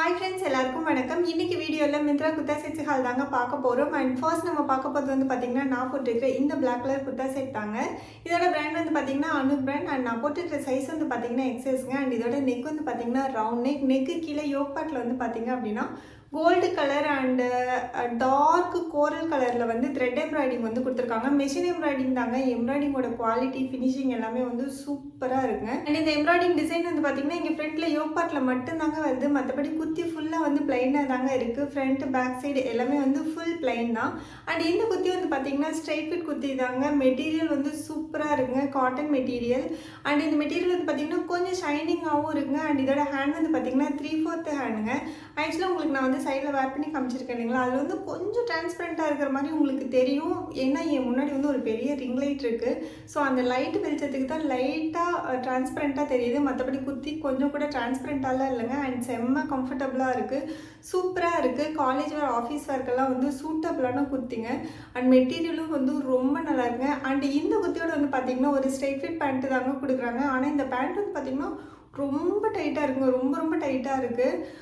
Hi friends, எல்லாருக்கும் வணக்கம். இன்னைக்கு வீடியோவில் மிந்த்ரா குர்தா செட்ஸ் ஹால் தாங்க பார்க்க போகிறோம். அண்ட் ஃபர்ஸ்ட் நம்ம பார்க்க போகிறது வந்து பார்த்தீங்கன்னா, நான் போட்டிருக்கிற இந்த பிளாக் கலர் குர்தா செட் தாங்க. இதோட பிராண்ட் வந்து பார்த்தீங்கன்னா அனுக் பிராண்ட். அண்ட் நான் போட்டிருக்கிற சைஸ் வந்து பார்த்தீங்கன்னா எக்ஸஸ்ங்க. அண்ட் இதோட நெக் வந்து பார்த்தீங்கன்னா ரவுண்ட் நெக். நெக்கு கீழே யோக் பார்ட்டில் வந்து பார்த்தீங்க அப்படின்னா கோல்டு கலர் அண்டு டார்க் கோரல் கலரில் வந்து த்ரெட் எம்ப்ராய்டிங் வந்து கொடுத்துருக்காங்க. மெஷின் எம்ப்ராய்டிங் தாங்க. எம்ப்ராய்டிங்கோட குவாலிட்டி ஃபினிஷிங் எல்லாமே வந்து சூப்பராக இருக்குங்க. அண்ட் இந்த எம்ப்ராய்டிங் டிசைன் வந்து பார்த்தீங்கன்னா இங்கே ஃப்ரண்ட்டில் யோக் பார்ட்டில் மட்டும்தாங்க வருது. மற்றபடி குத்தி ஃபுல்லாக வந்து பிளைனாக தாங்க இருக்குது. ஃப்ரண்ட் பேக் சைடு எல்லாமே வந்து ஃபுல் பிளைன் தான். அண்ட் இந்த குத்தி வந்து பார்த்தீங்கன்னா ஸ்ட்ரைட் ஃபிட் குத்தி தாங்க. மெட்டீரியல் வந்து சூப்பராக இருக்குங்க. Cotton material. அண்ட் இந்த மெட்டீரியல் வந்து பார்த்தீங்கன்னா கொஞ்சம் ஷைனிங்காகவும் இருக்குங்க. அண்ட் இதோட ஹேண்ட் வந்து பார்த்தீங்கன்னா 3/4 ஹேண்டுங்க. ஆக்சுவலாக உங்களுக்கு நான் வந்து சைடில் வேர் பண்ணி காமிச்சிருக்கேன் இல்லைங்களா, அது வந்து கொஞ்சம் டிரான்ஸ்பரண்ட்டாக இருக்கிற மாதிரி உங்களுக்கு தெரியும். ஏன்னா என் முன்னாடி வந்து ஒரு பெரிய ரிங் லைட் இருக்குது. ஸோ அந்த லைட் வெளிச்சத்துக்கு தான் லைட்டாக டிரான்ஸ்பரண்ட்டாக தெரியுது. மற்றபடி குத்தி கொஞ்சம் கூட டிரான்ஸ்பரண்ட்டாலாம் இல்லைங்க. அண்ட் செம்ம கம்ஃபர்டபுளாக இருக்குது. சூப்பராக இருக்குது. காலேஜ் வேர் ஆஃபீஸ் ஒர்க்கெல்லாம் வந்து சூட்டபுளான குத்திங்க. அண்ட் மெட்டீரியலும் வந்து ரொம்ப நல்லா இருக்குங்க. அண்ட் இந்த குத்தியோட வந்து பார்த்திங்கன்னா ஒரு ஸ்ட்ரைட் ஃபிட் பேண்ட்டு தாங்க கொடுக்குறாங்க. ஆனால் இந்த பேண்ட் வந்து பார்த்திங்கன்னா ரொம்ப டைட்டாக இருக்குங்க. ரொம்ப டைட்டாக இருக்குது.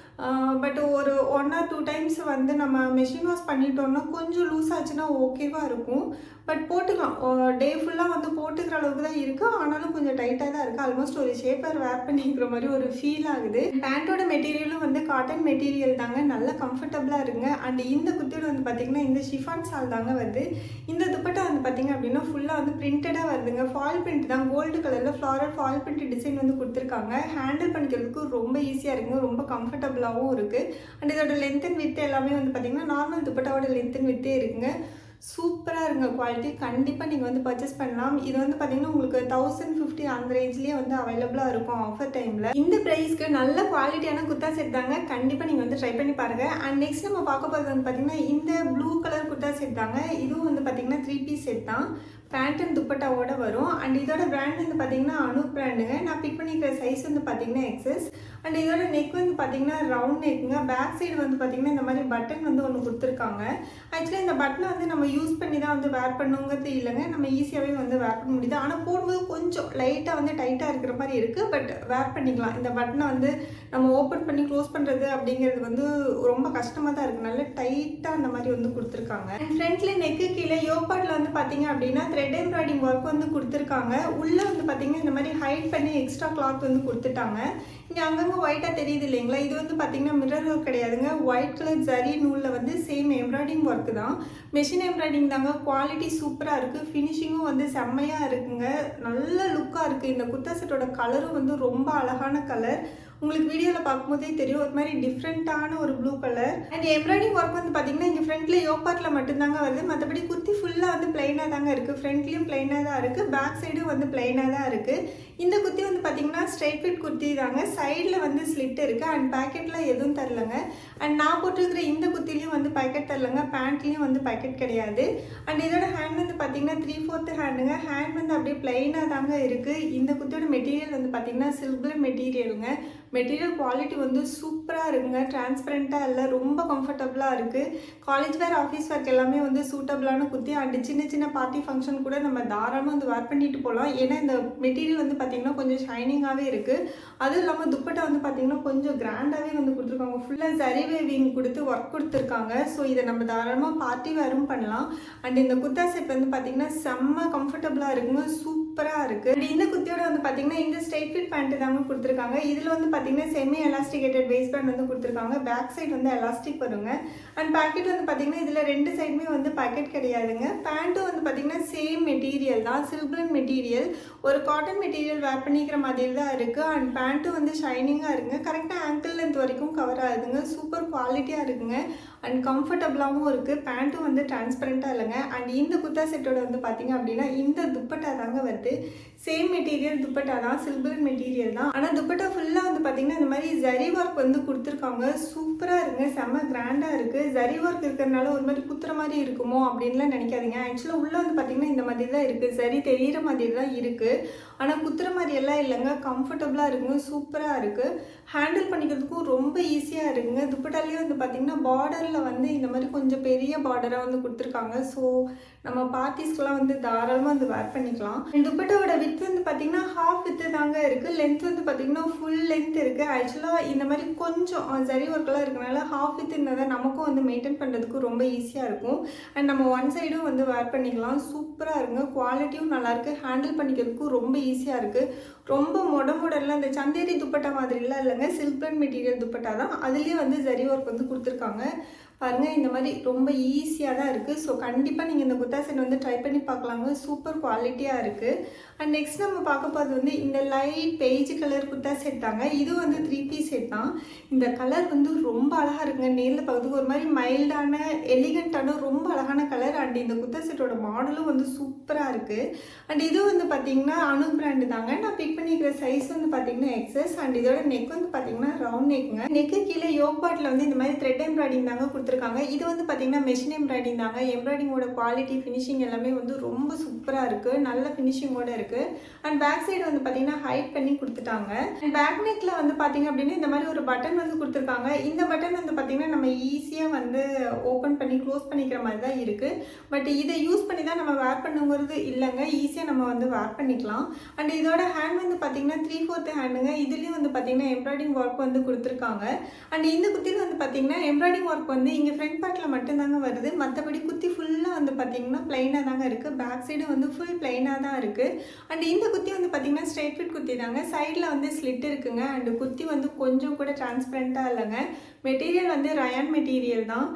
பட் ஒரு 1 or 2 டைம்ஸ் வந்து நம்ம மெஷின் வாஷ் பண்ணிட்டோம்னா கொஞ்சம் லூஸ் ஆச்சுன்னா ஓகேவாக இருக்கும். பட் போட்டுக்கலாம். டே ஃபுல்லாக வந்து போட்டுக்கிற அளவுக்கு தான் இருக்குது. ஆனாலும் கொஞ்சம் டைட்டாக தான் இருக்குது. ஆல்மோஸ்ட் ஒரு ஷேப்பர் வேர் பண்ணிக்கிற மாதிரி ஒரு ஃபீல் ஆகுது. பேண்ட்டோட மெட்டீரியலும் வந்து காட்டன் மெட்டீரியல் தாங்க. நல்லா கம்ஃபர்டபுளாக இருக்குங்க. அண்ட் இந்த குத்தியோட வந்து பார்த்திங்கன்னா இந்த ஷிஃபான் சால் தாங்க வருது. இந்த துப்பட்டா வந்து பார்த்திங்க அப்படின்னா ஃபுல்லாக வந்து பிரிண்டடாக வருதுங்க. ஃபால் பிரிண்ட் தான். கோல்டு கலரில் ஃப்ளாரல் ஃபால் பிரிண்ட் டிசைன் வந்து கொடுத்துருக்காங்க. ஹேண்டில் பண்ணிக்கிறதுக்கு ரொம்ப ஈஸியாக இருக்குங்க. ரொம்ப கம்ஃபர்டபுளாகவும் இருக்குது. அண்ட் இதோட லென்த் அண்ட் வித் எல்லாமே வந்து பார்த்திங்கன்னா நார்மல் துப்பட்டாவோட லென்த் அண்ட் வித்தே இருக்குங்க. சூப்பராக இருங்க. குவாலிட்டி கண்டிப்பாக நீங்கள் வந்து பர்ச்சேஸ் பண்ணலாம். இது வந்து பார்த்தீங்கன்னா உங்களுக்கு 1050 அந்த ரேஞ்ச்லேயே வந்து அவைலபிளாக இருக்கும் ஆஃபர் டைமில். இந்த ப்ரைஸ்க்கு நல்ல குவாலிட்டியான குர்தா செட் தாங்க. கண்டிப்பாக நீங்கள் வந்து ட்ரை பண்ணி பாருங்கள். அண்ட் நெக்ஸ்ட் நம்ம பார்க்க போகிறது வந்து பார்த்திங்கன்னா இந்த ப்ளூ கலர் குர்தா செட் தாங்க. இதுவும் வந்து பார்த்திங்கன்னா 3 பீஸ் செட் தான். பேண்ட் அண்ட் துப்பட்டாவோட வரும். அண்ட் இதோட பிராண்ட் வந்து பார்த்தீங்கன்னா அனுக் பிராண்டுங்க. நான் பிக் பண்ணிக்கிற சைஸ் வந்து பார்த்தீங்கன்னா எக்ஸஸ். அண்ட் இதோட நெக் வந்து பார்த்தீங்கன்னா ரவுண்ட் நெக்குங்க. பேக் சைடு வந்து பார்த்தீங்கன்னா இந்த மாதிரி பட்டன் வந்து ஒன்று கொடுத்துருக்காங்க. ஆக்சுவலாக இந்த பட்டனை வந்து நம்ம யூஸ் பண்ணி தான் வந்து வேர் பண்ணுங்கிறது இல்லைங்க. நம்ம ஈஸியாகவே வந்து வேர் பண்ண முடியுது. ஆனால் போடும்போது கொஞ்சம் லைட்டாக வந்து டைட்டாக இருக்கிற மாதிரி இருக்குது. பட் வேர் பண்ணிக்கலாம். இந்த பட்டனை வந்து நம்ம ஓப்பன் பண்ணி க்ளோஸ் பண்ணுறது அப்படிங்கிறது வந்து ரொம்ப கஷ்டமாக தான் இருக்குது. நல்லா டைட்டாக அந்த மாதிரி வந்து கொடுத்துருக்காங்க. அண்ட் ஃப்ரண்ட்ல நெக்கு கீழே யோபாட்டில் வந்து பார்த்தீங்க அப்படின்னா த்ரெட் எம்ப்ராய்டிங் ஒர்க் வந்து கொடுத்துருக்காங்க. உள்ளே வந்து பார்த்தீங்கன்னா இந்த மாதிரி ஹைட் பண்ணி எக்ஸ்ட்ரா கிளாத் வந்து கொடுத்துட்டாங்க. இங்கே அங்கங்கே ஒயிட்டாக தெரியுது இல்லைங்களா, இது வந்து பார்த்தீங்கன்னா மிரர் ஒர்க் கிடையாதுங்க. ஒயிட் கலர் ஜரி நூலில் வந்து சேம் எம்ப்ராய்டிங் ஒர்க்கு தான். மெஷின் எம்ப்ராய்டிங் தாங்க. குவாலிட்டி சூப்பராக இருக்குது. ஃபினிஷிங்கும் வந்து செம்மையாக இருக்குங்க. நல்ல லுக்காக இருக்குது. இந்த குர்தா செட்டோட கலரும் வந்து ரொம்ப அழகான கலர். உங்களுக்கு வீடியோவில் பார்க்கும்போதே தெரியும். ஒரு மாதிரி டிஃப்ரெண்ட்டான ஒரு blue colour. And embroidery work வந்து பார்த்தீங்கன்னா இங்கே ஃப்ரண்ட்டில் யோக் பார்ட்டில் மட்டும்தாங்க வருது. மற்றபடி குத்தி ஃபுல்லாக வந்து பிளைனாக தாங்க இருக்குது. ஃப்ரண்ட்லேயும் பிளைனாக தான் இருக்குது. பேக் சைடும் வந்து பிளைனாக தான் இருக்குது. இந்த குத்தி வந்து பார்த்தீங்கன்னா ஸ்ட்ரைட் ஃபிட் குர்த்தி தாங்க. சைடில் வந்து ஸ்லிட் இருக்குது. அண்ட் பேக்கெட்டில் எதுவும் தரலங்க. அண்ட் நான் போட்டுருக்கிற இந்த குத்திலையும் வந்து பேக்கெட் தரலங்க. பேண்ட்லேயும் வந்து பேக்கெட் கிடையாது. அண்ட் இதோட ஹேண்ட் வந்து பார்த்தீங்கன்னா 3/4 ஹேண்டுங்க. ஹேண்ட் வந்து அப்படியே பிளைனாக தாங்க இருக்குது. இந்த குத்தியோட மெட்டீரியல் வந்து பார்த்தீங்கன்னா சில்வர் மெட்டீரியலுங்க. மெட்டீரியல் குவாலிட்டி வந்து சூப்பராக இருக்குங்க. டிரான்ஸ்பரண்ட்டாக இல்லை. ரொம்ப கம்ஃபர்டபுளாக இருக்குது. காலேஜ் வேர் ஆஃபீஸ் ஒர்க் எல்லாமே வந்து சூட்டபுளான குத்தி. அண்ட் சின்ன சின்ன பார்ட்டி ஃபங்க்ஷன் கூட நம்ம தாராளமாக வந்து வேர் பண்ணிட்டு போகலாம். ஏன்னா இந்த மெட்டீரியல் வந்து பார்த்திங்கன்னா கொஞ்சம் ஷைனிங்காகவே இருக்குது. அதுவும் இல்லாமல் துப்பட்டா வந்து பார்த்திங்கன்னா கொஞ்சம் கிராண்டாகவே வந்து கொடுத்துருக்காங்க. ஃபுல்லாக ஜரி வேவிங் கொடுத்து ஒர்க் கொடுத்துருக்காங்க. ஸோ இதை நம்ம தாராளமாக பார்ட்டி வேரும் பண்ணலாம். அண்ட் இந்த குர்தா செட் வந்து பார்த்திங்கன்னா செம்ம கம்ஃபர்டபுளாக இருக்குங்க. சூப்பராக இருக்குது. அண்ட் இந்த குத்தியோட வந்து பார்த்திங்கன்னா இந்த ஸ்ட்ரைட் ஃபிட் பேண்ட்டு தாங்க கொடுத்துருக்காங்க. இதில் வந்து பார்த்தீங்கன்னா செமி எலாஸ்டிகேட்டட் வேஸ்ட் பேண்ட் வந்து கொடுத்துருக்காங்க. பேக் சைடு வந்து எலாஸ்டிக் வருங்க. அண்ட் பேக்கெட் வந்து பார்த்தீங்கன்னா இதில் 2 சைடுமே வந்து பேக்கெட் கிடையாதுங்க. பேண்ட்டும் வந்து பார்த்தீங்கன்னா சேம் மெட்டீரியல் தான். Silver material. ஒரு காட்டன் மெட்டீரியல் வேர் பண்ணிக்கிற மாதிரி தான் இருக்குது. அண்ட் பேண்ட்டும் வந்து ஷைனிங்காக இருக்குங்க. கரெக்டாக ஆங்கிள் லென்த் வரைக்கும் கவர் ஆகுதுங்க. சூப்பர் குவாலிட்டியாக இருக்குங்க. அண்ட் கம்ஃபர்டபுளாகவும் இருக்குது. பேண்ட்டும் வந்து டிரான்ஸ்பரண்ட்டாக இல்லைங்க. அண்ட் இந்த குர்தா செட்டோட வந்து பார்த்தீங்க அப்படின்னா இந்த துப்பட்டா தாங்க வருது. சேம் மெட்டீரியல் துப்பட்டா தான். சில்வர் மெட்டீரியல் தான். ஆனால் துப்பட்டா ஃபுல்லாக வந்து பார்த்தீங்கன்னா இந்த மாதிரி ஜரி ஒர்க் வந்து கொடுத்துருக்காங்க. சூப்பராக இருக்குங்க. செம்ம கிராண்டாக இருக்குது. ஜரி ஒர்க் இருக்கிறதுனால ஒரு மாதிரி குத்துற மாதிரி இருக்குமோ அப்படின்லாம் நினைக்காதீங்க. ஆக்சுவலாக உள்ளே வந்து பார்த்தீங்கன்னா இந்த மாதிரி தான் இருக்குது. ஜரி தெரிகிற மாதிரி தான் இருக்குது. ஆனால் குத்துற மாதிரி எல்லாம் இல்லைங்க. கம்ஃபர்டபுளாக இருக்குங்க. சூப்பராக இருக்குது. ஹேண்டில் பண்ணிக்கிறதுக்கும் ரொம்ப ஈஸியாக இருக்குங்க. துப்பட்டாலேயே வந்து பார்த்திங்கன்னா பார்டரில் வந்து இந்த மாதிரி கொஞ்சம் பெரிய பார்டராக வந்து கொடுத்துருக்காங்க. ஸோ நம்ம பார்ட்டிஸ்க்கெலாம் வந்து தாராளமாக வந்து வேர் பண்ணிக்கலாம். துப்பட்டாவோட வித் வந்து பார்த்திங்கன்னா ஹாஃப் வித்து தாங்க இருக்குது. லென்த் வந்து பார்த்திங்கன்னா ஃபுல் லென்த் இருக்குது. ஆக்சுவலாக இந்த மாதிரி கொஞ்சம் சரி ஒர்க்கெல்லாம் இருக்கனால ஹாஃப் வித் இருந்தால் தான் நமக்கும் வந்து மெயின்டைன் பண்ணுறதுக்கு ரொம்ப ஈஸியாக இருக்கும். அண்ட் நம்ம ஒன் சைடும் வந்து வேர் பண்ணிக்கலாம். சூப்பராக இருக்குங்க. குவாலிட்டியும் நல்லாயிருக்கு. ஹேண்டில் பண்ணிக்கிறதுக்கும் ரொம்ப ஈஸியாக இருக்குது. ரொம்ப மொடெல்லாம் இந்த சந்தேரி துப்பட்டா மாதிரிலாம் இல்லைங்க. சில்க் பிளண்ட் மெட்டீரியல் துப்பட்டா தான். அதுலேயே வந்து ஜரி ஒர்க் வந்து கொடுத்துருக்காங்க. பாருங்கள், இந்த மாதிரி ரொம்ப ஈஸியாக தான் இருக்குது. ஸோ கண்டிப்பாக நீங்கள் இந்த குர்தா செட் வந்து ட்ரை பண்ணி பார்க்கலாங்க. சூப்பர் குவாலிட்டியாக இருக்குது. அண்ட் நெக்ஸ்ட் நம்ம பார்க்க போகிறது வந்து இந்த light beige colour kurta set தாங்க. இது வந்து 3 பீஸ் செட் தான். இந்த கலர் வந்து ரொம்ப அழகாக இருக்குங்க. நேரில் பார்க்கறதுக்கு ஒரு மாதிரி மைல்டான எலிகண்ட்டான ரொம்ப அழகான கலர். அண்ட் இந்த குர்தா செட்டோட மாடலும் வந்து சூப்பராக இருக்குது. அண்ட் இது வந்து பார்த்திங்கன்னா அனு பிராண்டு தாங்க. நான் பிக் பண்ணிக்கிற சைஸ் வந்து பார்த்திங்கன்னா எக்ஸஸ். அண்ட் இதோட நெக் வந்து பார்த்திங்கன்னா ரவுண்ட் நெக்குங்க. நெக்கு கீழே யோக் பாட்டில் வந்து இந்த மாதிரி த்ரெட் எம்ப்ராய்டிங் தாங்க கொடுத்துருக்காங்க. இது வந்து பார்த்திங்கன்னா மெஷின் எம்ப்ராய்டிங் தாங்க. எம்ப்ராய்டிங்கோட குவாலிட்டி ஃபினிஷிங் எல்லாமே வந்து ரொம்ப சூப்பராக இருக்குது. நல்ல ஃபினிஷிங்கோட இருக்குது. அண்ட் பேக் சைடு வந்து பார்த்திங்கன்னா ஹைட் பண்ணி கொடுத்துட்டாங்க. அண்ட் பேக் நெக்கில் வந்து பார்த்திங்க அப்படின்னா இந்த மாதிரி ஒரு பட்டன் வந்து கொடுத்துருக்காங்க. இந்த பட்டன் வந்து பார்த்திங்கன்னா நம்ம ஈஸியாக வந்து ஓப்பன் பண்ணி க்ளோஸ் பண்ணிக்கிற மாதிரி தான் இருக்குது. பட் இதை யூஸ் பண்ணி தான் நம்ம வேர் பண்ணுங்கிறது இல்லைங்க. ஈஸியாக நம்ம வந்து வேர் பண்ணிக்கலாம். அண்ட் இதோட ஹேண்ட் வந்து பார்த்திங்கன்னா 3/4 ஹேண்டுங்க. இதுலேயும் வந்து பார்த்திங்கன்னா எம்ப்ராய்டிங் ஒர்க் வந்து கொடுத்துருக்காங்க. அண்ட் இந்த குத்தியில் வந்து பார்த்திங்கன்னா எம்ப்ராய்டிங் ஒர்க் வந்து இங்கே ஃப்ரண்ட் பார்ட்டில் மட்டும்தாங்க வருது. மற்றபடி குத்தி ஃபுல்லாக வந்து பார்த்திங்கன்னா ப்ளைனாக தாங்க இருக்குது. பேக் சைடு வந்து ஃபுல் ப்ளைனாக தான் இருக்குது. அண்ட் இந்த குத்தி வந்து பார்த்திங்கன்னா ஸ்ட்ரெயிட் ஃபிட் குத்தி தாங்க. சைடில் வந்து ஸ்லிட் இருக்குங்க. அண்ட் குத்தி வந்து கொஞ்சம் கூட டிரான்ஸ்பரண்ட்டாக இல்லைங்க. மெட்டீரியல் வந்து ரயான் மெட்டீரியல் தான்.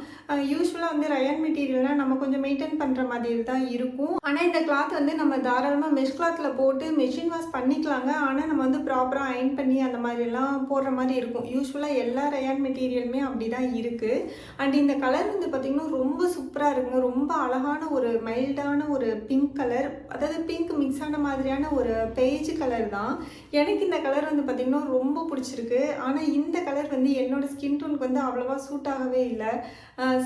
யூஸ்வலாக வந்து ரயான் மெட்டீரியல்னால் நம்ம கொஞ்சம் மெயின்டைன் பண்ணுற மாதிரி தான் இருக்கும். ஆனால் இந்த கிளாத் வந்து நம்ம தாராளமாக மெஷ் கிளாத்தில் போட்டு மெஷின் வாஷ் பண்ணிக்கலாங்க. ஆனால் நம்ம வந்து ப்ராப்பராக அயன் பண்ணி அந்த மாதிரிலாம் போடுற மாதிரி இருக்கும். யூஸ்வலாக எல்லா ரயான் மெட்டீரியலுமே அப்படி தான் இருக்குது. அண்ட் இந்த கலர் வந்து பார்த்திங்கன்னா ரொம்ப சூப்பராக இருக்குங்க. ரொம்ப அழகான ஒரு மைல்டான ஒரு பிங்க் கலர், அதாவது பிங்க் மிக்ஸ் ஆன மாதிரியான ஒரு பெய்ஜ் கலர் தான். எனக்கு இந்த கலர் வந்து பார்த்திங்கன்னா ரொம்ப பிடிச்சிருக்கு. ஆனால் இந்த கலர் வந்து என்னோடய ஸ்கின் டோனுக்கு வந்து அவ்வளோவா சூட் ஆகவே இல்லை.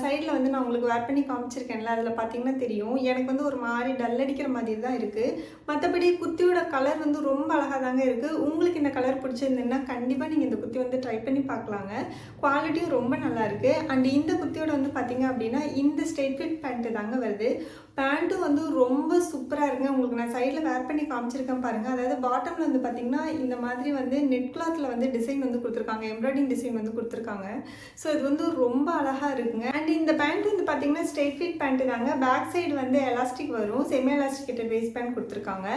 சைடில் வந்து நான் உங்களுக்கு வேர் பண்ணி காமிச்சிருக்கேன்ல, அதில் பார்த்திங்கன்னா தெரியும். எனக்கு வந்து ஒரு மாதிரி டல் அடிக்கிற மாதிரி தான் இருக்குது. மற்றபடி குத்தியோட கலர் வந்து ரொம்ப அழகாக தாங்க இருக்குது. உங்களுக்கு இந்த கலர் பிடிச்சிருந்ததுன்னா கண்டிப்பாக நீங்கள் இந்த குத்தி வந்து ட்ரை பண்ணி பார்க்கலாங்க. குவாலிட்டியும் ரொம்ப நல்லாயிருக்கு. அண்ட் இந்த குத்தியோட வந்து பார்த்திங்க அப்படின்னா இந்த ஸ்ட்ரெயிட் ஃபிட் பேண்ட்டு தாங்க வருது. பேண்ட்டும் வந்து ரொம்ப சூப்பராக இருக்குங்க. உங்களுக்கு நான் சைடில் வேர் பண்ணி காமிச்சிருக்கேன் பாருங்கள். அதாவது பாட்டமில் வந்து பார்த்திங்கன்னா இந்த மாதிரி வந்து நெட் கிளாத்தில் வந்து டிசைன் வந்து கொடுத்துருக்காங்க. எம்ப்ராய்டிங் டிசைன் வந்து கொடுத்துருக்காங்க. ஸோ இது வந்து ரொம்ப அழகாக இருக்குங்க. அண்ட் இந்த பேண்ட் வந்து பார்த்திங்கன்னா ஸ்ட்ரெயிட் ஃபிட் பேண்ட்டு தாங்க. பேக் சைடு வந்து எலாஸ்டிக் வரும். செமி எலாஸ்டிகேட்டட் வேஸ்ட் பேண்ட் கொடுத்துருக்காங்க.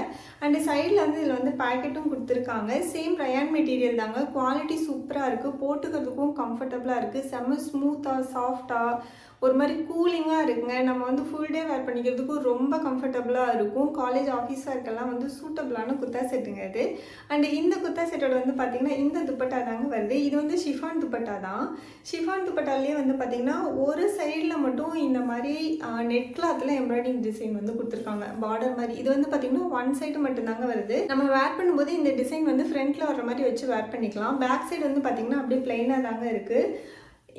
அண்ட் சைடில் வந்து இதில் வந்து பேக்கெட்டும் கொடுத்துருக்காங்க. சேம் ரயான் மெட்டீரியல் தாங்க. குவாலிட்டி சூப்பராக இருக்குது. போட்டுக்கிறதுக்கும் கம்ஃபர்டபுளாக இருக்குது. செம்ம ஸ்மூத்தாக சாஃப்டாக ஒரு மாதிரி கூலிங்காக இருக்குங்க. நம்ம வந்து ஃபுல் டே வேர் பண்ணிக்கிறதுக்கும் ரொம்ப கம்ஃபர்டபுளாக இருக்கும். காலேஜ் ஆஃபீஸ் ஒர்க்கெல்லாம் வந்து சூட்டபுளான குர்தா செட்டுங்க இது. அண்ட் இந்த குர்தா செட்டோட வந்து பார்த்திங்கன்னா இந்த துப்பட்டா தாங்க வருது. இது வந்து ஷிஃபான் துப்பட்டா தான். ஷிஃபான் துப்பட்டாலே வந்து பார்த்திங்கன்னா ஒரு சைடில் மட்டும் இந்த மாதிரி நெட் கிளாத்தில் எம்ப்ராய்டிங் டிசைன் வந்து கொடுத்துருக்காங்க. பார்டர் மாதிரி. இது வந்து பார்த்திங்கன்னா ஒன் சைடு மட்டும்தாங்க வருது. நம்ம வேர் பண்ணும்போது இந்த டிசைன் வந்து ஃப்ரண்ட்டில் வர்ற மாதிரி வச்சு வேர் பண்ணிக்கலாம். பேக் சைடு வந்து பார்த்திங்கன்னா அப்படியே பிளைனாக தாங்க இருக்குது.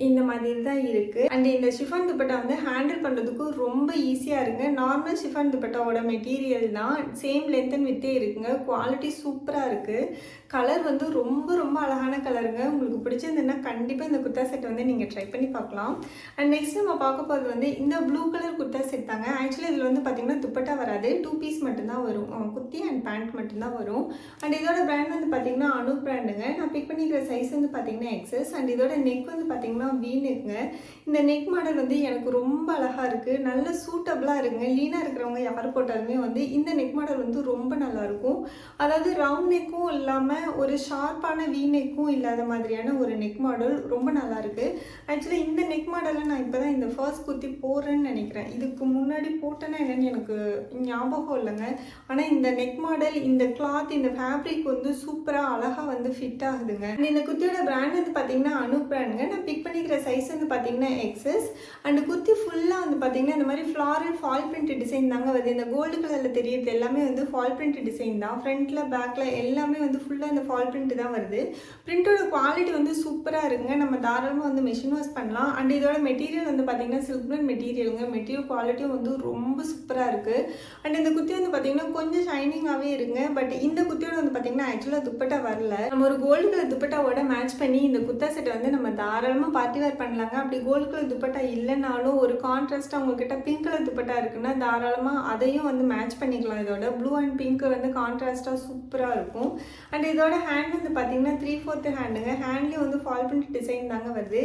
இந்த மாதிரி தான் இருக்குது. அண்ட் இந்த ஷிஃபான் துப்பட்டா வந்து ஹேண்டில் பண்ணுறதுக்கு ரொம்ப ஈஸியாக இருக்குங்க. நார்மல் ஷிஃபான் துப்பட்டாவோட மெட்டீரியல் தான். சேம் லென்த் அண்ட் வித்தே இருக்குங்க. குவாலிட்டி சூப்பராக இருக்குது. கலர் வந்து ரொம்ப ரொம்ப அழகான கலருங்க. உங்களுக்கு பிடிச்சிருந்ததுன்னா கண்டிப்பாக இந்த குர்தா செட் வந்து நீங்கள் ட்ரை பண்ணி பார்க்கலாம். அண்ட் நெக்ஸ்ட் நம்ம பார்க்க போகிறது வந்து இந்த ப்ளூ கலர் குர்தா செட் தாங்க. ஆக்சுவலி இதில் வந்து பார்த்திங்கன்னா துப்பட்டா வராது. 2 பீஸ் மட்டும்தான் வரும். குர்த்தி அண்ட் பேண்ட் மட்டும்தான் வரும். அண்ட் இதோட பிராண்ட் வந்து பார்த்திங்கன்னா அனு பிராண்டுங்க. நான் பிக் பண்ணிக்கிற சைஸ் வந்து பார்த்திங்கன்னா எக்ஸஸ். அண்ட் இதோட நெக் வந்து பார்த்திங்கன்னா வி நெக்குங்க. இந்த நெக் மாடல் வந்து எனக்கு ரொம்ப அழகாக இருக்குது. நல்ல சூட்டபுளாக இருக்குங்க. லீனாக இருக்கிறவங்க யார் போட்டாலுமே வந்து இந்த நெக் மாடல் வந்து ரொம்ப நல்லாயிருக்கும். அதாவது ரவுண்ட் நெக்கும் இல்லாமல் ஒரு ஷார்ப்பான வி நெக்கும் இல்லாத மாதிரியான ஒரு நெக் மாடல் ரொம்ப நல்லாயிருக்கு. ஆக்சுவலி இந்த நெக் மாடலை நான் இப்போ தான் இந்த ஃபர்ஸ்ட் குர்த்தி போடுறேன்னு நினைக்கிறேன். இதுக்கு முன்னாடி போட்டேன்னா என்னென்னு எனக்கு ஞாபகம் இல்லைங்க. ஆனால் இந்த நெக் மாடல், இந்த கிளாத், இந்த ஃபேப்ரிக் வந்து சூப்பராக அழகாக வந்து ஃபிட் ஆகுதுங்க. இந்த குர்த்தியோட பிராண்ட் வந்து பார்த்திங்கன்னா அனு பிராண்டுங்க. நான் பிக் பண்ணிக்கிற சைஸ் சைஸ் வந்து பார்த்தீங்கன்னா எக்ஸஸ். அண்ட் குர்த்தி ஃபுல்லாக வந்து பார்த்தீங்கன்னா இந்த மாதிரி ஃப்ளாரல் ஃபால் பிரிண்ட் டிசைன் தாங்க வருது. இந்த கோல்டு கலரில் தெரியுது எல்லாமே வந்து ஃபால் பிரிண்ட் டிசைன் தான். ஃப்ரண்ட்டில் பேக்கில் எல்லாமே வந்து ஃபுல்லாக இந்த ஃபால் பிரிண்ட் தான் வருது. பிரிண்டோட குவாலிட்டி வந்து சூப்பராக இருக்குங்க. நம்ம தாராளமாக வந்து மிஷின் வாஷ் பண்ணலாம். அண்ட் இதோட மெட்டீரியல் வந்து பார்த்தீங்கன்னா சில்க் பிரிண்ட் மெட்டீரியலுங்க. மெட்டீரியல் குவாலிட்டியும் வந்து ரொம்ப சூப்பராக இருக்குது. அண்ட் இந்த குர்த்தி வந்து பார்த்தீங்கன்னா கொஞ்சம் ஷைனிங்காகவே இருக்குங்க. பட் இந்த குர்த்தியோட வந்து பார்த்தீங்கன்னா ஆக்சுவலாக துப்பட்டா வரல. நம்ம ஒரு கோல்டு கலர் துப்பட்டாவோட மேட்ச் பண்ணி இந்த குர்த்தா செட்டை வந்து நம்ம தாராளமாக பார்ட்டி வேர் பண்ணலாங்க. அப்படி கோல்டு கலர் துப்பட்டா இல்லைனாலும் ஒரு கான்ட்ராஸ்ட்டாக உங்ககிட்ட பிங்க் கலர் துப்பட்டா இருக்குன்னா தாராளமாக அதையும் வந்து மேட்ச் பண்ணிக்கலாம். இதோட ப்ளூ அண்ட் பிங்க் வந்து கான்ட்ராஸ்ட்டாக சூப்பராக இருக்கும். அண்ட் இதோட ஹேண்ட் வந்து பார்த்தீங்கன்னா 3/4 ஹேண்டுங்க. ஹேண்ட்லேயும் வந்து ஃபால் பிரிண்ட் டிசைன் தாங்க வருது.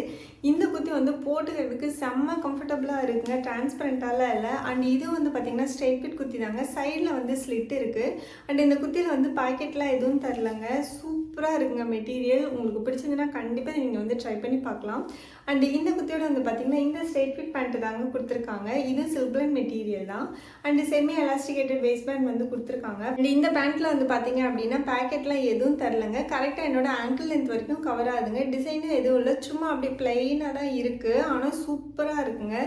இந்த குர்த்தி வந்து போட்டுக்கிறதுக்கு செம்ம கம்ஃபர்டபுளாக இருக்குங்க. டிரான்ஸ்பரண்டாலாம் இல்லை. அண்ட் இது வந்து பார்த்தீங்கன்னா ஸ்ட்ரெயிட் ஃபிட் குர்த்தி தாங்க. சைடில் வந்து ஸ்லிட் இருக்குது. அண்ட் இந்த குர்த்தியில் வந்து பாக்கெட்லாம் எதுவும் தரலங்க. சூப்பராக இருக்குங்க மெட்டீரியல். உங்களுக்கு பிடிச்சதுன்னா கண்டிப்பாக நீங்கள் வந்து ட்ரை பண்ணி பார்க்கலாம். அண்ட் இந்த குர்த்தியோட வந்து பார்த்தீங்கன்னா இந்த ஸ்ட்ரெயிட் ஃபிட் பேண்ட்டு தாங்க கொடுத்துருக்காங்க. இது சில்க் பிரிண்ட் மெட்டீரியல் தான். And semi elasticated waste pant வந்து கொடுத்துருக்காங்க. அண்ட் இந்த பேண்ட்டில் வந்து பார்த்தீங்க அப்படின்னா பேக்கெட்லாம் எதுவும் தரலங்க. கரெக்டாக என்னோட ஆங்கிள் லென்த் வரைக்கும் கவர் ஆகுதுங்க. டிசைனும் எதுவும் இல்லை, சும்மா அப்படியே பிளெயினாக தான் இருக்குது. ஆனால் சூப்பராக இருக்குங்க.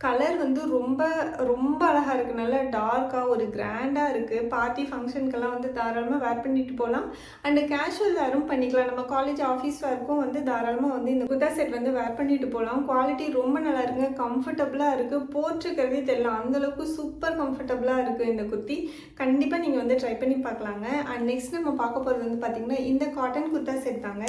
கலர் வந்து ரொம்ப ரொம்ப அழகாக இருக்குது. நல்லா டார்க்காக ஒரு கிராண்டாக இருக்குது. பார்ட்டி ஃபங்க்ஷனுக்கெல்லாம் வந்து தாராளமாக வேர் பண்ணிட்டு போகலாம். அண்டு கேஷுவல் வேரும் பண்ணிக்கலாம். நம்ம காலேஜ் ஆஃபீஸ் வேர்க்கும் வந்து தாராளமாக வந்து இந்த குர்தா செட் வந்து வேர் பண்ணிட்டு போகலாம். குவாலிட்டி ரொம்ப நல்லா இருக்குங்க. கம்ஃபர்டபுளாக இருக்குது. போட்டிருக்கிறதே தெரியல, அந்தளவுக்கு சூப்பர் கம்ஃபர்டபுளாக இருக்குது இந்த குர்த்தி. கண்டிப்பாக நீங்கள் வந்து ட்ரை பண்ணி பார்க்கலாங்க. அண்ட் நெக்ஸ்ட் நம்ம பார்க்க போகிறது வந்து பார்த்திங்கன்னா இந்த காட்டன் குர்தா செட் தாங்க.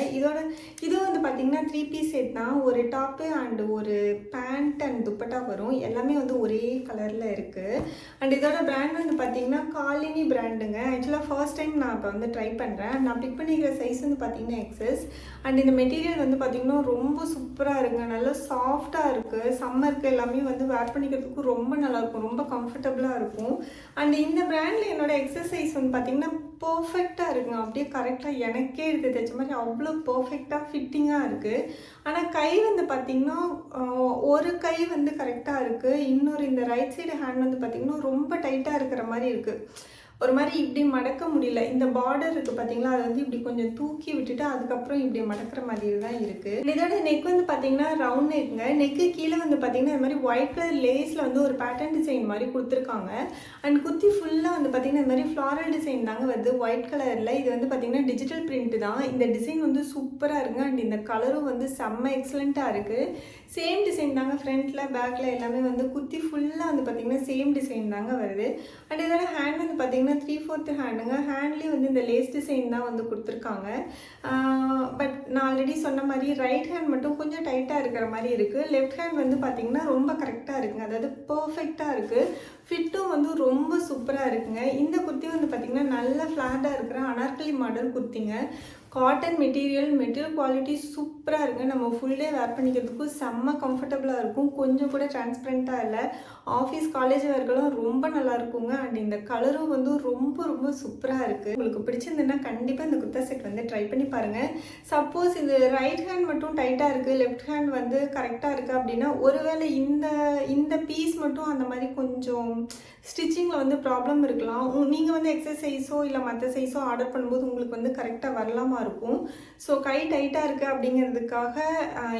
இது வந்து பார்த்திங்கன்னா 3 பீஸ் செட் தான். ஒரு டாப்பு அண்ட் ஒரு பேண்ட் அண்ட் துப்பட்டா வரும். எல்லாமே வந்து ஒரே கலரில் இருக்குது. அண்ட் இதோட பிராண்ட் வந்து பார்த்தீங்கன்னா காலினி பிராண்டுங்க. ஆக்சுவலாக ஃபர்ஸ்ட் டைம் நான் இப்போ வந்து ட்ரை பண்ணுறேன். நான் பிக் பண்ணிக்கிற சைஸ் வந்து பார்த்தீங்கன்னா எக்ஸஸ். அண்ட் இந்த மெட்டீரியல் வந்து பார்த்தீங்கன்னா ரொம்ப சூப்பராக இருக்குங்க. நல்லா சாஃப்டாக இருக்குது. சம்மருக்கு எல்லாமே வந்து வேர் பண்ணிக்கிறதுக்கு ரொம்ப நல்லாயிருக்கும். ரொம்ப கம்ஃபர்டபுளாக இருக்கும். அண்ட் இந்த பிராண்டில் என்னோட எக்ஸஸ் சைஸ் வந்து பார்த்தீங்கன்னா பர்ஃபெக்டாக இருக்குங்க. அப்படியே கரெக்டாக எனக்கே எடுத்து தைச்ச மாதிரி அவ்வளோ பர்ஃபெக்டாக ஃபிட்டிங்காக இருக்குது. ஆனால் கை வந்து பார்த்திங்கன்னா ஒரு கை வந்து கரெக்டாக இருக்குது. இன்னொரு இந்த ரைட் சைடு ஹேண்ட் வந்து பார்த்திங்கன்னா ரொம்ப டைட்டாக இருக்கிற மாதிரி இருக்குது. ஒரு மாதிரி இப்படி மடக்க முடியல. இந்த பார்டர் இருக்குது பார்த்தீங்களா, அது வந்து இப்படி கொஞ்சம் தூக்கி விட்டுட்டு அதுக்கப்புறம் இப்படி மடக்கிற மாதிரி தான் இருக்குது. இதோட நெக் வந்து பார்த்தீங்கன்னா ரவுண்ட் நெக்குங்க. நெக்கு கீழே வந்து பார்த்தீங்கன்னா இந்த மாதிரி ஒயிட் கலர் லேஸில் வந்து ஒரு பேட்டர்ன் டிசைன் மாதிரி கொடுத்துருக்காங்க. அண்ட் குர்த்தி ஃபுல்லாக வந்து பார்த்தீங்கன்னா இந்த மாதிரி ஃப்ளாரல் டிசைன் தாங்க வருது ஒயிட் கலரில். இது வந்து பார்த்தீங்கன்னா டிஜிட்டல் பிரிண்ட் தான். இந்த டிசைன் வந்து சூப்பராக இருக்குங்க. அண்ட் இந்த கலரும் வந்து செம்ம எக்ஸலண்ட்டாக இருக்குது. சேம் டிசைன் தாங்க. ஃப்ரண்ட்டில் பேக்கில் எல்லாமே வந்து குர்த்தி ஃபுல்லாக வந்து பார்த்தீங்கன்னா சேம் டிசைன் தாங்க வருது. அண்ட் இதோட ஹேண்ட் வந்து பார்த்தீங்கன்னா 3/4 ஹேண்டுங்க. ஹேண்ட்லேயும் வந்து இந்த லேஸ் டிசைன் தான் வந்து கொடுத்துருக்காங்க. பட் நான் ஆல்ரெடி சொன்ன மாதிரி ரைட் ஹேண்ட் மட்டும் கொஞ்சம் டைட்டாக இருக்கிற மாதிரி இருக்குது. லெஃப்ட் ஹேண்ட் வந்து பார்த்திங்கன்னா ரொம்ப கரெக்டாக இருக்குங்க. அதாவது பர்ஃபெக்டாக இருக்குது. ஃபிட்டும் வந்து ரொம்ப சூப்பராக இருக்குங்க. இந்த குர்த்தி வந்து பார்த்திங்கன்னா நல்ல ஃப்ளாட்டாக இருக்கிற அனார்கலி மாடல் குர்த்திங்க. காட்டன் மெட்டீரியல் குவாலிட்டி சூப்பராக இருக்குது. நம்ம ஃபுல் டே வேர் பண்ணிக்கிறதுக்கும் செம்ம கம்ஃபர்டபுளாக இருக்கும். கொஞ்சம் கூட டிரான்ஸ்பரண்ட்டாக இல்லை. ஆஃபீஸ் காலேஜ் வேர்க்கெல்லாம் ரொம்ப நல்லா இருக்குங்க. அண்ட் இந்த கலரும் வந்து ரொம்ப ரொம்ப சூப்பராக இருக்குது. உங்களுக்கு பிடிச்சிருந்துன்னா கண்டிப்பாக இந்த குர்தா செட் வந்து ட்ரை பண்ணி பாருங்கள். சப்போஸ் இது ரைட் ஹேண்ட் மட்டும் டைட்டாக இருக்குது, லெஃப்ட் ஹேண்ட் வந்து கரெக்டாக இருக்குது அப்படின்னா ஒருவேளை இந்த பீஸ் மட்டும் அந்த மாதிரி கொஞ்சம் ஸ்டிச்சிங்கில் வந்து ப்ராப்ளம் இருக்கலாம். நீங்கள் வந்து எக்ஸஸ் சைஸோ இல்லை மற்ற சைஸோ ஆர்டர் பண்ணும்போது உங்களுக்கு வந்து கரெக்டாக வரலாமா இருக்கும். ஸோ கை டைட்டாக இருக்குது அப்படிங்கிறதுக்காக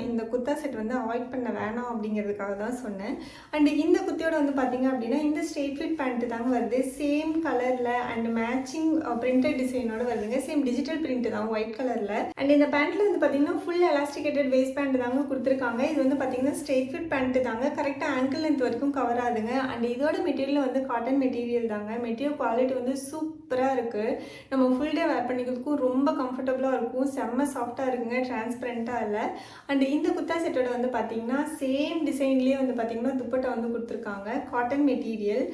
இந்த குர்தா செட் வந்து அவாய்ட் பண்ண வேணாம் அப்படிங்கிறதுக்காக தான் சொன்னேன். அண்ட் இந்த குர்த்தியோட வந்து பார்த்தீங்க அப்படின்னா இந்த ஸ்ட்ரெயிட் ஃபிட் பேண்ட்டு தாங்க வருது. சேம் கலரில் அண்ட் மேட்சிங் பிரிண்டட் டிசைனோட வருதுங்க. சேம் டிஜிட்டல் பிரிண்ட் தான் ஒயிட் கலரில். அண்ட் இந்த பேண்ட்டில் வந்து பார்த்தீங்கன்னா ஃபுல் எலாஸ்டிகேட்டட் வேஸ்ட் பேண்ட் தாங்க கொடுத்துருக்காங்க. இது வந்து பார்த்தீங்கன்னா ஸ்ட்ரெயிட் ஃபிட் பேண்ட்டு தாங்க. கரெக்டாக ஆங்கிள் லென்த் வரைக்கும் கவர் ஆகுதுங்க. அண்ட் இதோட மெட்டீரியல் வந்து காட்டன் மெட்டீரியல் தாங்க. மெட்டீரியல் குவாலிட்டி வந்து சூப்பராக இருக்குது. நம்ம ஃபுல் டே வேர் பண்ணிக்கிறதுக்கும் ரொம்ப கம்ஃபர்டபுளாக இருக்கும். செம்ம சாஃப்டாக இருக்குங்க. டிரான்ஸ்பரண்ட்டாக இல்லை. அண்ட் இந்த குர்தா செட்டோட வந்து பார்த்தீங்கன்னா சேம் டிசைன்லேயே வந்து பார்த்தீங்கன்னா துப்பட்டா வந்து கொடுத்துருக்காங்க. காட்டன் மெட்டீரியல்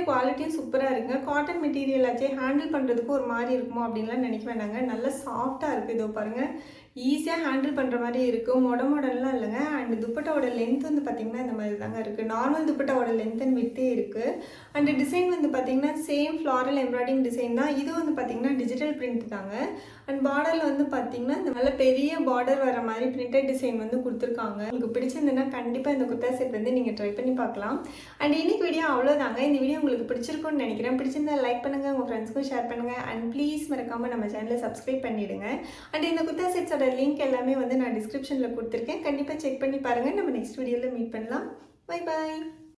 குவாலிட்டியும் சூப்பராக இருக்குங்க. காட்டன் மெட்டீரியல் ஆச்சு ஹேண்டில் பண்ணுறதுக்கு ஒரு மாதிரி இருக்குமோ அப்படின்லாம் நினைக்க வேண்டாங்க. நல்லா சாஃப்டாக இருக்குது. இதோ பாருங்கள், ஈஸியாக ஹேண்டில் பண்ணுற மாதிரி இருக்குது. மொடலாம் இல்லைங்க. அண்ட் துப்பட்டாவோட லென்த் வந்து பார்த்திங்கன்னா இந்த மாதிரி தாங்க இருக்குது. நார்மல் துப்பட்டாவோட லென்த் அண்ட் வித்தே இருக்குது. அண்ட் டிசைன் வந்து பார்த்திங்கன்னா சேம் ஃப்ளாரல் எம்ப்ராய்டிங் டிசைன் தான். இது வந்து பார்த்திங்கன்னா டிஜிட்டல் பிரிண்ட் தாங்க. அண்ட் பார்டரில் வந்து பார்த்திங்கன்னா இந்த நல்ல பெரிய பார்டர் வர மாதிரி பிரிண்டட் டிசைன் வந்து கொடுத்துருக்காங்க. உங்களுக்கு பிடிச்சிருந்துன்னா கண்டிப்பாக இந்த குர்தா செட் வந்து நீங்கள் ட்ரை பண்ணி பார்க்கலாம். அண்ட் இன்னைக்கு வீடியோ அவ்வளோதாங்க. இந்த வீடியோ உங்களுக்கு பிடிச்சிருக்கும்னு நினைக்கிறேன். பிடிச்சிருந்தா லைக் பண்ணுங்கள், உங்கள் ஃப்ரெண்ட்ஸ்க்கும் ஷேர் பண்ணுங்கள். அண்ட் ப்ளீஸ் மறக்காமல் நம்ம சேனலை சப்ஸ்கிரைப் பண்ணிவிடுங்க. அண்ட் இந்த குர்தா செட்ஸோட பண்ணுற லிங்க் எல்லாமே வந்து நான் டிஸ்கிரிப்ஷனில் கொடுத்துருக்கேன். கண்டிப்பாக செக் பண்ணி பாருங்கள். நம்ம நெக்ஸ்ட் வீடியோவில் மீட் பண்ணலாம். Bye bye.